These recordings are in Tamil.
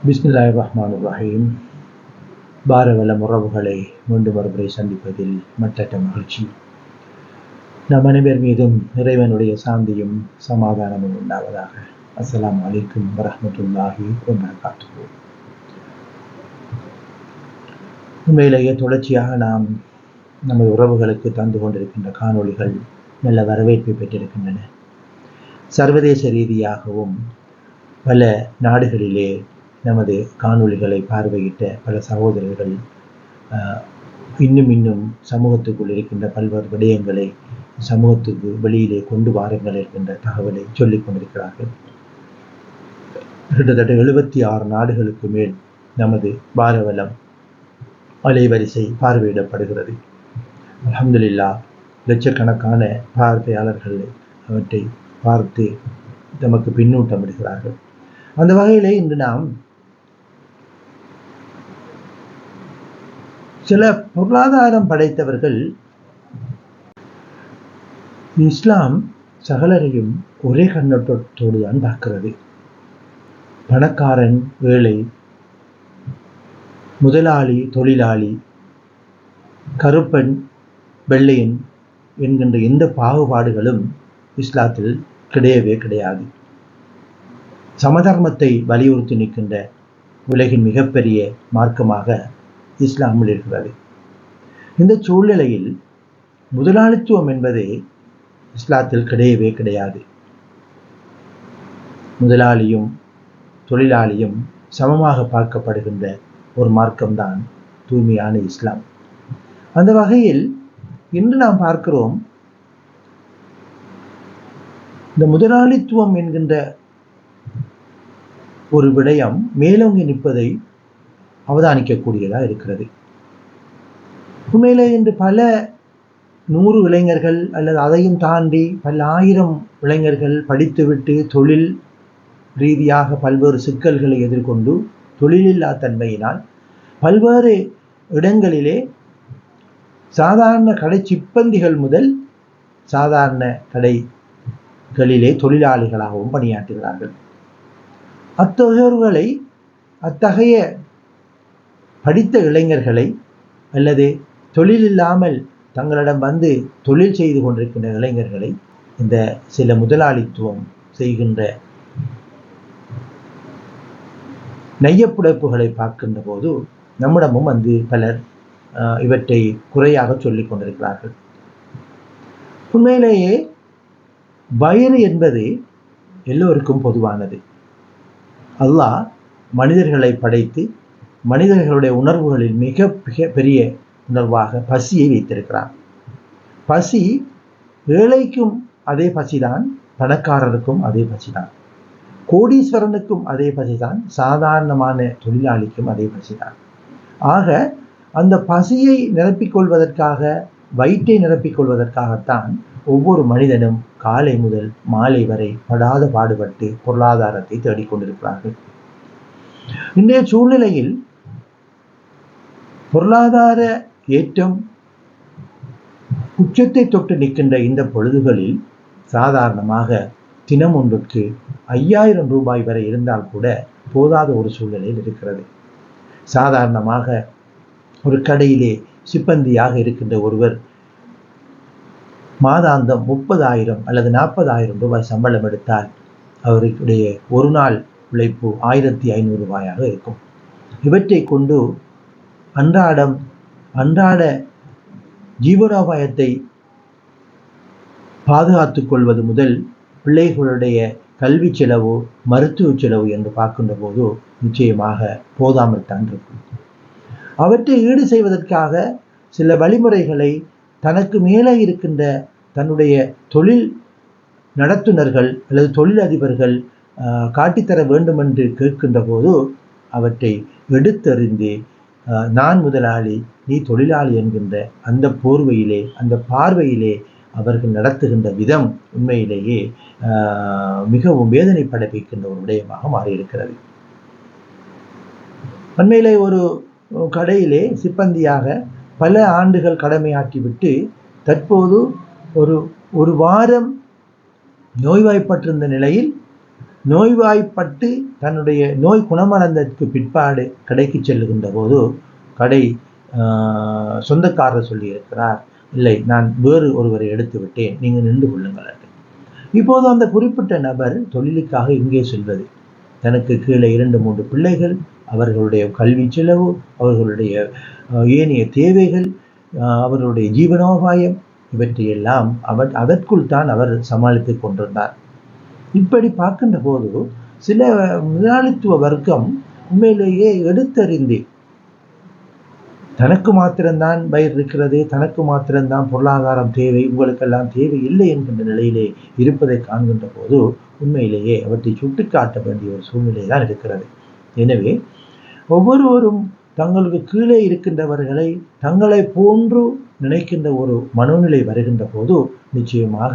பிஸ்மில்லாஹிர்ரஹ்மானிர்ரஹீம். பாரவல உறவுகளை மீண்டும் ஒருமுறை சந்திப்பதில் மற்றற்ற மகிழ்ச்சி. நம் அனைவர் மீதும் இறைவனுடைய சாந்தியும் சமாதானமும் உண்டாவதாக. அஸ்ஸலாமு அலைக்கும் வரஹ்மத்துல்லாஹி வபரகாத்துஹு. உண்மையிலேயே தொடர்ச்சியாக நாம் நமது உறவுகளுக்கு தந்து கொண்டிருக்கின்ற காணொளிகள் நல்ல வரவேற்பை பெற்றிருக்கின்றன. சர்வதேச ரீதியாகவும் பல நாடுகளிலே நமது காணொளிகளை பார்வையிட்ட பல சகோதரர்கள் இன்னும் சமூகத்துக்குள் இருக்கின்ற பல்வேறு விடயங்களை சமூகத்துக்கு வெளியிலே கொண்டு வாருங்கள் என்கின்ற தகவலை சொல்லிக் கொண்டிருக்கிறார்கள். கிட்டத்தட்ட 76 நாடுகளுக்கு மேல் நமது பாரவலம் அலைவரிசை பார்வையிடப்படுகிறது. அல்ஹம்துலில்லாஹ், லட்சக்கணக்கான பார்வையாளர்கள் அவற்றை பார்த்து நமக்கு பின்னூட்டம் விடுகிறார்கள். அந்த வகையிலே இன்று நாம் சில பொருளாதாரம் படைத்தவர்கள் இஸ்லாம் சகலரையும் ஒரே கண்ணோட்டத்தோடு தான் பார்க்கிறது. பணக்காரன், ஏழை, முதலாளி, தொழிலாளி, கருப்பன், வெள்ளையன் என்கின்ற எந்த பாகுபாடுகளும் இஸ்லாத்தில் கிடையவே கிடையாது. சமதர்மத்தை வலியுறுத்தி நிற்கின்ற உலகின் மிகப்பெரிய மார்க்கமாக இஸ்லாமில் இருக்கிறது. இந்த சூழ்நிலையில் முதலாளித்துவம் என்பது இஸ்லாத்தில் கிடையவே கிடையாது. முதலாளியும் தொழிலாளியும் சமமாக பார்க்கப்படுகின்ற ஒரு மார்க்கம்தான் தூய்மையான இஸ்லாம். அந்த வகையில் இன்று நாம் பார்க்கிறோம், இந்த முதலாளித்துவம் என்கின்ற ஒரு விடயம் மேலோங்கி நிற்பதை அவதானிக்கக்கூடியதாக இருக்கிறது. உண்மையிலே இன்று பல 100 இளைஞர்கள் அல்லது அதையும் தாண்டி பல 1000 இளைஞர்கள் படித்துவிட்டு தொழில் ரீதியாக பல்வேறு சிக்கல்களை எதிர்கொண்டு தொழிலில்லா தன்மையினால் பல்வேறு இடங்களிலே சாதாரண கடை சிப்பந்திகள் முதல் சாதாரண கடைகளிலே தொழிலாளிகளாகவும் பணியாற்றுகிறார்கள். அத்தகைய படித்த இளைஞர்களை அல்லது தொழில் இல்லாமல் தங்களிடம் வந்து தொழில் செய்து கொண்டிருக்கின்ற இளைஞர்களை இந்த சில முதலாளித்துவம் செய்கின்ற நையப்புடைப்புகளை பார்க்கின்ற போது நம்மிடமும் வந்து பலர் இவற்றை குறையாக சொல்லிக் கொண்டிருக்கிறார்கள். உண்மையிலேயே வயிறு என்பது எல்லோருக்கும் பொதுவானது. அல்லாஹ் மனிதர்களை படைத்து மனிதர்களுடைய உணர்வுகளில் மிக பெரிய உணர்வாக பசியை வைத்திருக்கிறார். பசி ஏழைக்கும் அதே பசிதான், பணக்காரருக்கும் அதே பசிதான், கோடீஸ்வரனுக்கும் அதே பசிதான், சாதாரணமான தொழிலாளிக்கும் அதே பசிதான். ஆக அந்த பசியை நிரப்பிக்கொள்வதற்காக, வயிற்றை நிரப்பிக்கொள்வதற்காகத்தான் ஒவ்வொரு மனிதனும் காலை முதல் மாலை வரை படாத பாடுபட்டு பொருளாதாரத்தை தேடிக்கொண்டிருக்கிறார்கள். இன்றைய சூழ்நிலையில் பொருளாதார ஏற்றம் உச்சத்தை தொட்டு நிற்கின்ற இந்த பொழுதுகளில் சாதாரணமாக தினம் ஒன்றுக்கு 5000 ரூபாய் வரை இருந்தால் கூட போதாத ஒரு சூழ்நிலையில் இருக்கிறது. சாதாரணமாக ஒரு கடையிலே சிப்பந்தியாக இருக்கின்ற ஒருவர் மாதாந்தம் 30,000 அல்லது 40,000 ரூபாய் சம்பளம் எடுத்தால் அவருடைய ஒரு நாள் உழைப்பு 1500 ரூபாயாக இருக்கும். இவற்றை கொண்டு அன்றாட ஜீவனோபாயத்தை பாதுகாத்துக் கொள்வது முதல் பிள்ளைகளுடைய கல்வி செலவு, மருத்துவ செலவு என்று பார்க்கின்ற போது நிச்சயமாக போதாமல் தான் இருக்கும். அவற்றை ஈடு செய்வதற்காக சில வழிமுறைகளை தனக்கு மேலே இருக்கின்ற தன்னுடைய தொழில் நடத்துனர்கள் அல்லது தொழிலதிபர்கள் காட்டித்தர வேண்டும் என்று கேட்கின்ற போது அவற்றை எடுத்தறிந்து நான் முதலாளி, நீ தொழிலாளி என்கின்ற அந்த போர்வையிலே, அந்த பார்வையிலே அவர்கள் நடத்துகின்ற விதம் உண்மையிலேயே மிகவும் வேதனை படைப்பிக்கின்ற ஒரு விடயமாக மாறியிருக்கிறது. உண்மையிலே ஒரு கடையிலே சிப்பந்தியாக பல ஆண்டுகள் கடமையாற்றிவிட்டு தற்போது ஒரு வாரம் நோய்வாய்ப்பட்டிருந்த நிலையில் நோய்வாய்ப்பட்டு தன்னுடைய நோய் குணமடைந்ததற்கு பிற்பாடு கடைக்கு செல்லுகின்ற போது கடை சொந்தக்காரர் சொல்லியிருக்கிறார், இல்லை, நான் வேறு ஒருவரை எடுத்து விட்டேன், நீங்கள் நின்று கொள்ளுங்கள். இப்போது அந்த குறிப்பிட்ட நபர் தொழிலுக்காக இங்கே செல்வது, தனக்கு கீழே 2-3 பிள்ளைகள், அவர்களுடைய கல்வி செலவு, அவர்களுடைய ஏனைய தேவைகள், அவர்களுடைய ஜீவனோபாயம், இவற்றையெல்லாம் அதற்குள் தான் அவர் சமாளித்துக் கொண்டிருந்தார். இப்படி பார்க்கின்ற போது சில முதலாளித்துவ வர்க்கம் உண்மையிலேயே எடுத்தறிந்து தனக்கு மாத்திரம்தான் பயிர் இருக்கிறது, தனக்கு மாத்திரம்தான் பொருளாதாரம் தேவை, உங்களுக்கெல்லாம் தேவை இல்லை என்கின்ற நிலையிலே இருப்பதை காண்கின்ற போது உண்மையிலேயே அவற்றை சுட்டிக்காட்ட வேண்டிய ஒரு சூழ்நிலை தான் இருக்கிறது. எனவே ஒவ்வொருவரும் தங்களுக்கு கீழே இருக்கின்றவர்களை தங்களை போன்று நினைக்கின்ற ஒரு மனோநிலை வருகின்ற போது நிச்சயமாக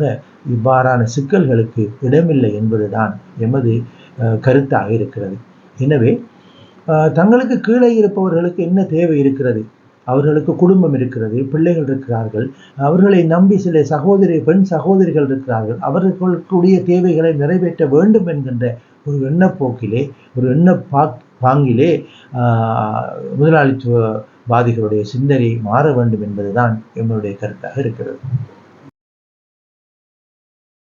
இவ்வாறான சிக்கல்களுக்கு இடமில்லை என்பதுதான் எமது கருத்தாக இருக்கிறது. எனவே தங்களுக்கு கீழே இருப்பவர்களுக்கு என்ன தேவை இருக்கிறது? அவர்களுக்கு குடும்பம் இருக்கிறது, பிள்ளைகள் இருக்கிறார்கள், அவர்களை நம்பி சில பெண் சகோதரிகள் இருக்கிறார்கள், அவர்களுடைய தேவைகளை நிறைவேற்ற வேண்டும் என்கின்ற ஒரு எண்ணப்போக்கிலே, ஒரு பாங்கிலே முதலாளித்துவவாதிகளுடைய சிந்தனை மாற வேண்டும் என்பதுதான் எங்களுடைய கருத்தாக இருக்கிறது.